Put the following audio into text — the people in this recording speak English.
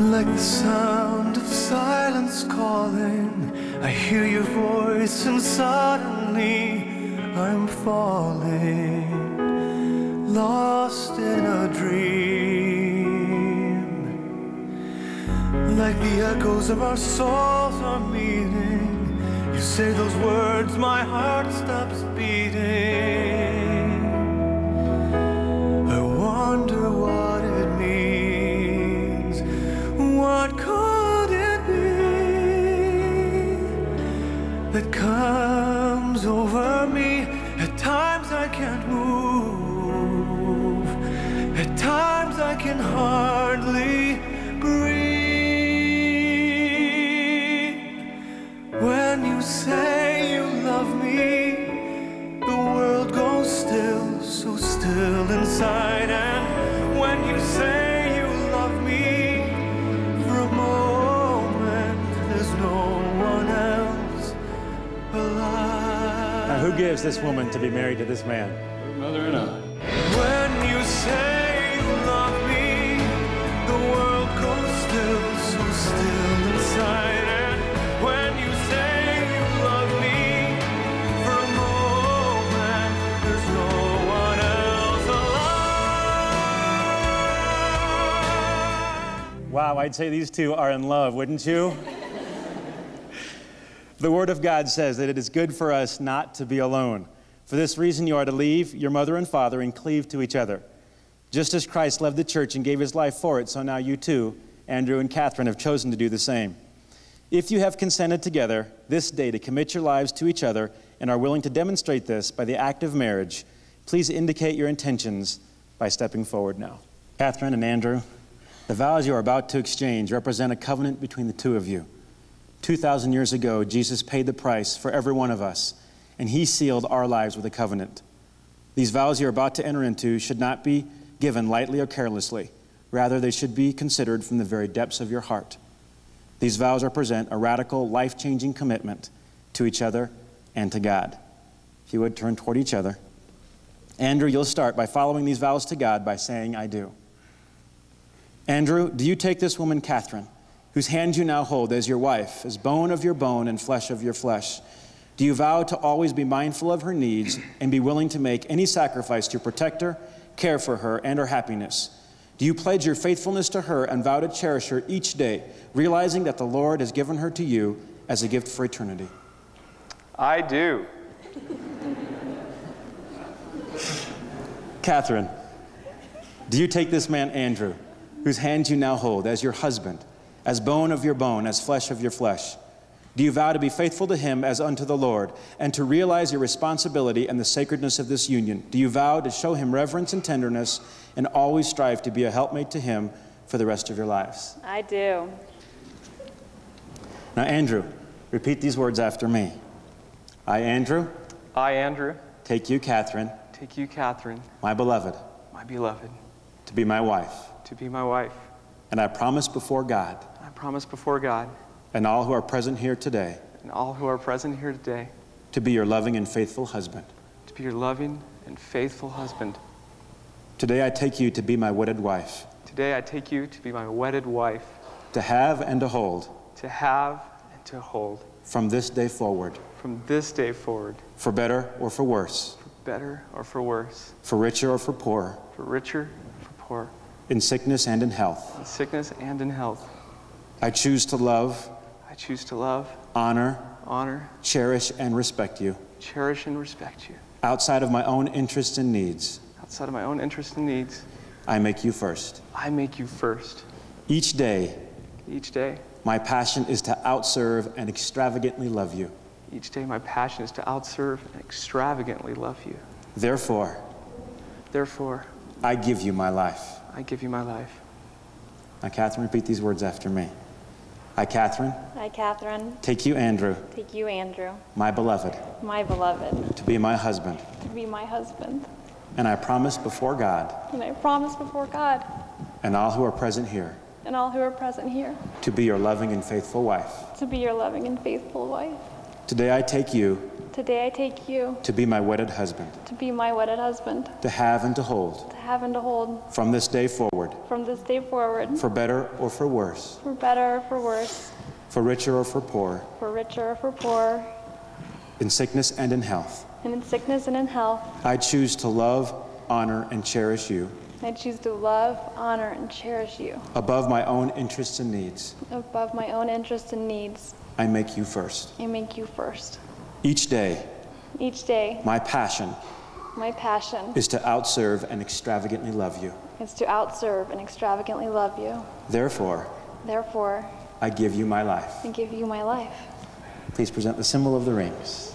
Like the sound of silence calling, I hear your voice and suddenly I'm falling, lost in a dream. Like the echoes of our souls are meeting, you say those words, my heart stops beating. I wonder what it means. What could it be that comes over me? At times I can't move, at times I can hardly breathe. When you say you love me, the world goes still, so still inside. And when you say you love me, for a moment there's no one else alive. Now, who gives this woman to be married to this man? Her mother and I. When you say you love me, the world goes still, so still inside. And when you say you love me, for a moment there's no one else alive. Wow, I'd say these two are in love, wouldn't you? The Word of God says that it is good for us not to be alone. For this reason you are to leave your mother and father and cleave to each other. Just as Christ loved the church and gave his life for it, so now you too, Andrew and Catherine, have chosen to do the same. If you have consented together this day to commit your lives to each other and are willing to demonstrate this by the act of marriage, please indicate your intentions by stepping forward now. Catherine and Andrew, the vows you are about to exchange represent a covenant between the two of you. 2,000 years ago, Jesus paid the price for every one of us, and he sealed our lives with a covenant. These vows you're about to enter into should not be given lightly or carelessly. Rather, they should be considered from the very depths of your heart. These vows represent a radical, life-changing commitment to each other and to God. If you would turn toward each other. Andrew, you'll start by following these vows to God by saying, I do. Andrew, do you take this woman, Catherine, whose hand you now hold as your wife, as bone of your bone and flesh of your flesh? Do you vow to always be mindful of her needs and be willing to make any sacrifice to protect her, care for her, and her happiness? Do you pledge your faithfulness to her and vow to cherish her each day, realizing that the Lord has given her to you as a gift for eternity? I do. Catherine, do you take this man, Andrew, whose hand you now hold as your husband, as bone of your bone, as flesh of your flesh? Do you vow to be faithful to him as unto the Lord, and to realize your responsibility and the sacredness of this union? Do you vow to show him reverence and tenderness and always strive to be a helpmate to him for the rest of your lives? I do. Now, Andrew, repeat these words after me. I, Andrew. I, Andrew. Take you, Catherine. Take you, Catherine. My beloved. My beloved. To be my wife. To be my wife. And I promise before God. I promise before God. And all who are present here today. And all who are present here today. To be your loving and faithful husband. To be your loving and faithful husband. Today I take you to be my wedded wife. Today I take you to be my wedded wife. To have and to hold. To have and to hold. From this day forward. From this day forward. For better or for worse. For better or for worse. For richer or for poorer. For richer or for poor. In sickness and in health. In sickness and in health. I choose to love. I choose to love. Honor. Honor. Cherish and respect you. Cherish and respect you. Outside of my own interests and needs. Outside of my own interests and needs. I make you first. I make you first. Each day. Each day. My passion is to outserve and extravagantly love you. Each day my passion is to outserve and extravagantly love you. Therefore. I give you my life. I give you my life. Now, Catherine, repeat these words after me. I, Catherine. I, Catherine. Take you, Andrew. Take you, Andrew. My beloved. My beloved. To be my husband. To be my husband. And I promise before God. And I promise before God. And all who are present here. And all who are present here. To be your loving and faithful wife. To be your loving and faithful wife. Today I take you. Today I take you. To be my wedded husband. To be my wedded husband. To have and to hold. To have and to hold from this day forward, from this day forward, for better or for worse, for better or for worse, for richer or for poor, for richer or for poor, in sickness and in health. and in sickness and in health. I choose to love, honor, and cherish you I choose to love, honor, and cherish you above my own interests and needs. above my own interests and needs. I make you first. I make you first. Each day, Each day, my passion my passion is to outserve and extravagantly love you. is to outserve and extravagantly love you. Therefore, Therefore, I give you my life. I give you my life. Please present the symbol of the rings.